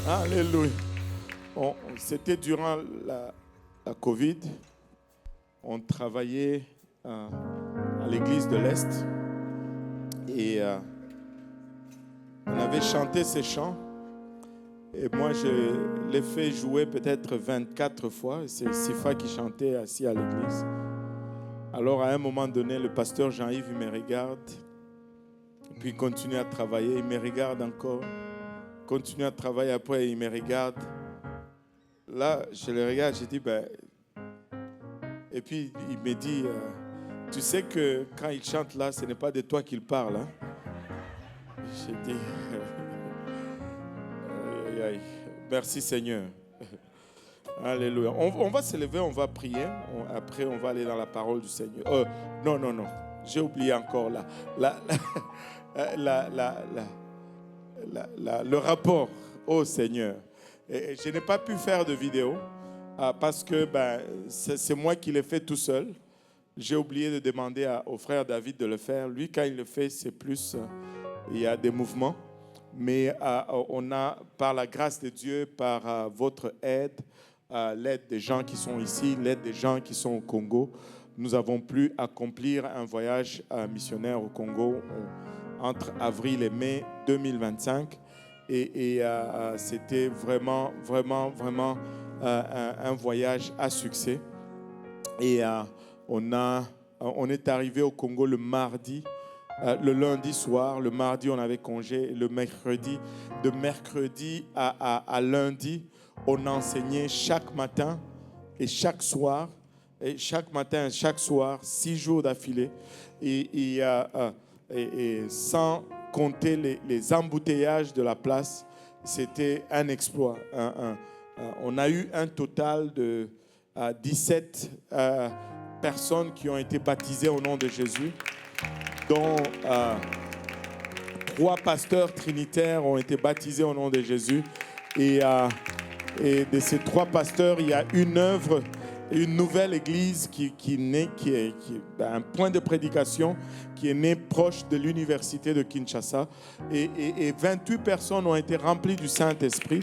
Alléluia. C'était durant la Covid. On travaillait à l'église de l'Est et on avait chanté ces chants. Et moi, je l'ai fait jouer peut-être 24 fois. C'est Sifa qui chantait assis à l'église. Alors, à un moment donné, le pasteur Jean-Yves, il me regarde. Et puis, il continue à travailler. Il me regarde encore. Il continue à travailler. Après, il me regarde. Là, je le regarde. Je dis, ben... Et puis, il me dit, tu sais que quand il chante là, ce n'est pas de toi qu'il parle. Hein? J'ai dit, aïe, aïe, aïe. Merci Seigneur. Alléluia. On va se lever, on va prier. Après, on va aller dans la parole du Seigneur. Non. J'ai oublié encore le rapport au Seigneur. Et je n'ai pas pu faire de vidéo parce que c'est moi qui l'ai fait tout seul. J'ai oublié de demander au frère David de le faire. Lui, quand il le fait, c'est plus... il y a des mouvements. Mais on a, par la grâce de Dieu, par votre aide, l'aide des gens qui sont ici, l'aide des gens qui sont au Congo, nous avons pu accomplir un voyage missionnaire au Congo entre avril et mai 2025. Et c'était vraiment un voyage à succès. Et on est arrivé au Congo le mardi. Le lundi soir, le mardi, on avait congé. Le mercredi, de mercredi à lundi, on enseignait chaque matin et chaque soir. Et chaque matin et chaque soir, 6 jours d'affilée. Et sans compter les embouteillages de la place, c'était un exploit. On a eu un total de 17 personnes qui ont été baptisées au nom de Jésus, dont 3 pasteurs trinitaires ont été baptisés au nom de Jésus. Et de ces 3 pasteurs, il y a une œuvre, une nouvelle église qui est un point de prédication qui est né proche de l'université de Kinshasa. Et 28 personnes ont été remplies du Saint-Esprit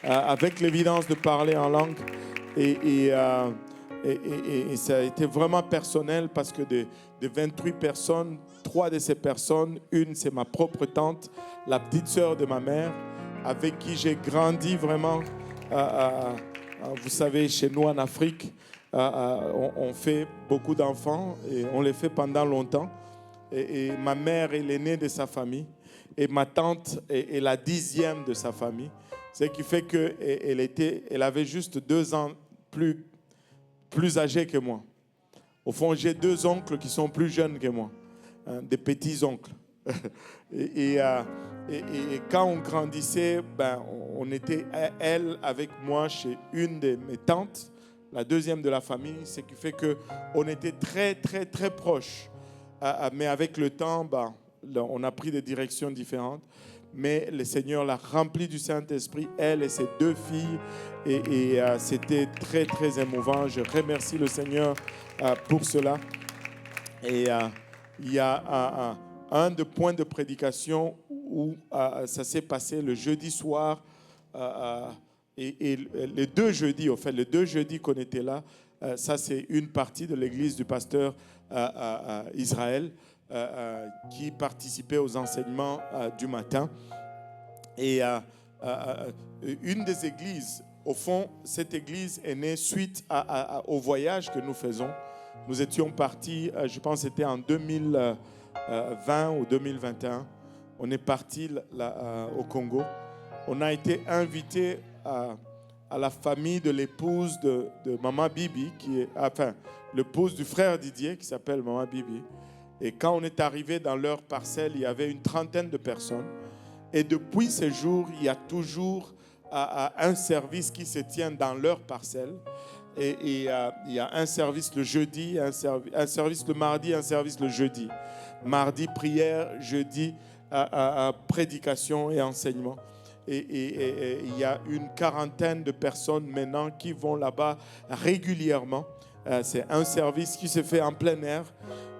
avec l'évidence de parler en langue. Et ça a été vraiment personnel parce que de 28 personnes, 3 de ces personnes, une c'est ma propre tante, la petite sœur de ma mère, avec qui j'ai grandi vraiment. Vous savez, chez nous en Afrique, on fait beaucoup d'enfants et on les fait pendant longtemps. Et ma mère est l'aînée de sa famille et ma tante est la 10e de sa famille. Ce qui fait qu'elle avait juste 2 ans plus âgée que moi. Au fond, j'ai 2 oncles qui sont plus jeunes que moi, des petits-oncles. et quand on grandissait, on était, elle avec moi, chez une de mes tantes, la 2e de la famille, ce qui fait qu'on était très, très, très proches. Mais avec le temps, on a pris des directions différentes. Mais le Seigneur l'a remplie du Saint-Esprit, elle et ses 2 filles. Et c'était très, très émouvant. Je remercie le Seigneur pour cela. Et il y a un des points de prédication où ça s'est passé le jeudi soir. Et les 2 jeudis, au fait, les 2 jeudis qu'on était là, ça c'est une partie de l'église du pasteur Israël qui participait aux enseignements du matin. Et une des églises, au fond, cette église est née suite au voyage que nous faisons. Nous étions partis, je pense que c'était en 2020 ou 2021. On est partis au Congo. On a été invités à la famille de l'épouse de Maman Bibi, l'épouse du frère Didier qui s'appelle Maman Bibi. Et quand on est arrivé dans leur parcelle, il y avait une 30aine de personnes. Et depuis ce jour, il y a toujours un service qui se tient dans leur parcelle. Et il y a un service le jeudi, un service le mardi, un service le jeudi. Mardi, prière, jeudi, prédication et enseignement. Et il y a une 40aine de personnes maintenant qui vont là-bas régulièrement. C'est un service qui se fait en plein air.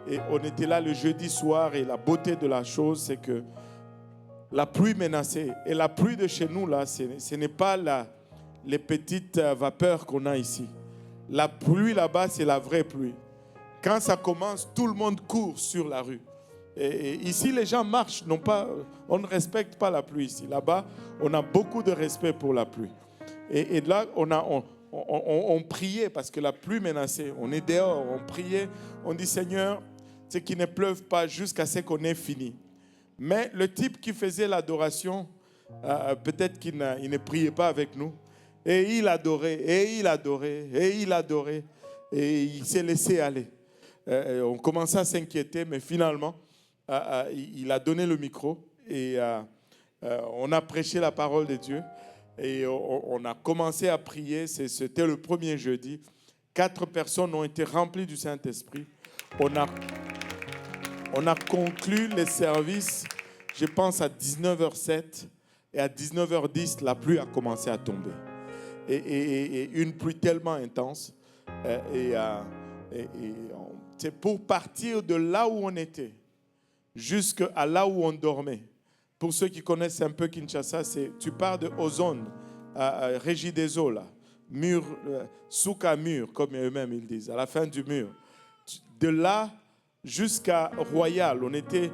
Et on était là le jeudi soir et la beauté de la chose, c'est que la pluie menacée. Et la pluie de chez nous, là, ce n'est pas les petites vapeurs qu'on a ici. La pluie là-bas, c'est la vraie pluie. Quand ça commence, tout le monde court sur la rue. Et ici, les gens marchent, on ne respecte pas la pluie ici. Là-bas, on a beaucoup de respect pour la pluie. Et là, on priait parce que la pluie menaçait. On est dehors, on priait. On dit, Seigneur, c'est qu'il ne pleuve pas jusqu'à ce qu'on ait fini. Mais le type qui faisait l'adoration, peut-être qu'il ne priait pas avec nous. Et il adorait, et il adorait, et il adorait. Et il s'est laissé aller. On commençait à s'inquiéter, mais finalement, il a donné le micro et on a prêché la parole de Dieu. Et on a commencé à prier. C'était le premier jeudi. 4 personnes ont été remplies du Saint-Esprit. On a conclu les services, je pense, à 19h07. Et à 19h10, la pluie a commencé à tomber. Et une pluie tellement intense. C'est pour partir de là où on était jusqu'à là où on dormait. Pour ceux qui connaissent un peu Kinshasa, tu pars de Ozone, Régie des eaux, là, mur, Souka mur, comme eux-mêmes ils disent, à la fin du mur. De là jusqu'à Royal, on était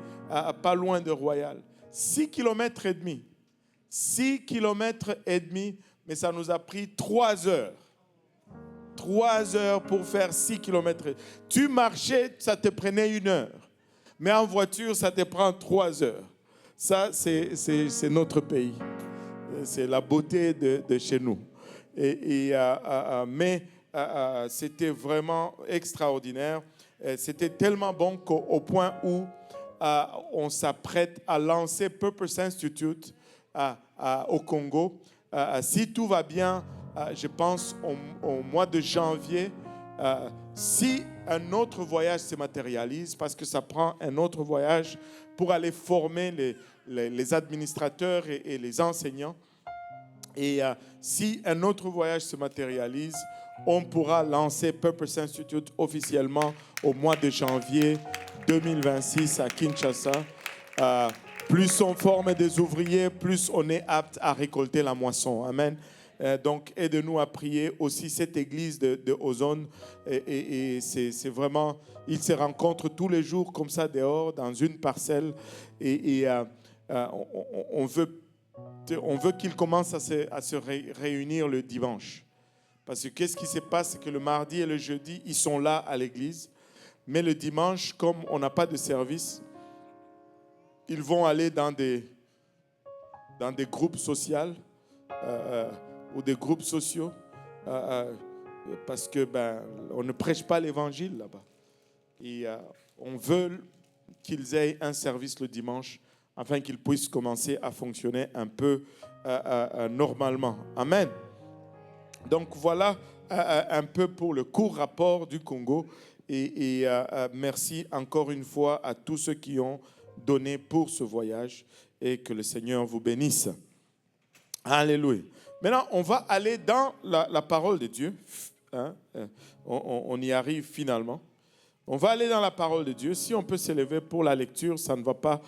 pas loin de Royal. 6 km et demi. 6 km et demi, mais ça nous a pris 3 heures. 3 heures pour faire 6 km. Tu marchais, ça te prenait 1 heure. Mais en voiture, ça te prend 3 heures. Ça, c'est notre pays. C'est la beauté de chez nous. Mais c'était vraiment extraordinaire. C'était tellement bon qu'au point où on s'apprête à lancer Purpose Institute au Congo. Si tout va bien, je pense au mois de janvier, si un autre voyage se matérialise, parce que ça prend un autre voyage pour aller former les administrateurs et les enseignants. Et si un autre voyage se matérialise, on pourra lancer Purpose Institute officiellement au mois de janvier 2026 à Kinshasa. Plus on forme des ouvriers, plus on est apte à récolter la moisson. Amen. Donc, aide-nous à prier aussi cette église de Ozone. Et c'est vraiment, ils se rencontrent tous les jours comme ça dehors, dans une parcelle. On veut qu'ils commencent à se réunir le dimanche. Parce que qu'est-ce qui se passe, c'est que le mardi et le jeudi, ils sont là à l'église. Mais le dimanche, comme on n'a pas de service, ils vont aller dans des groupes sociaux ou des groupes sociaux parce que on ne prêche pas l'évangile là-bas. Et on veut qu'ils aient un service le dimanche afin qu'ils puissent commencer à fonctionner un peu normalement. Amen. Donc voilà un peu pour le court rapport du Congo. Et merci encore une fois à tous ceux qui ont donné pour ce voyage et que le Seigneur vous bénisse. Alléluia. Maintenant, on va aller dans la parole de Dieu. Hein? On y arrive finalement. On va aller dans la parole de Dieu. Si on peut s'élever pour la lecture, ça ne va pas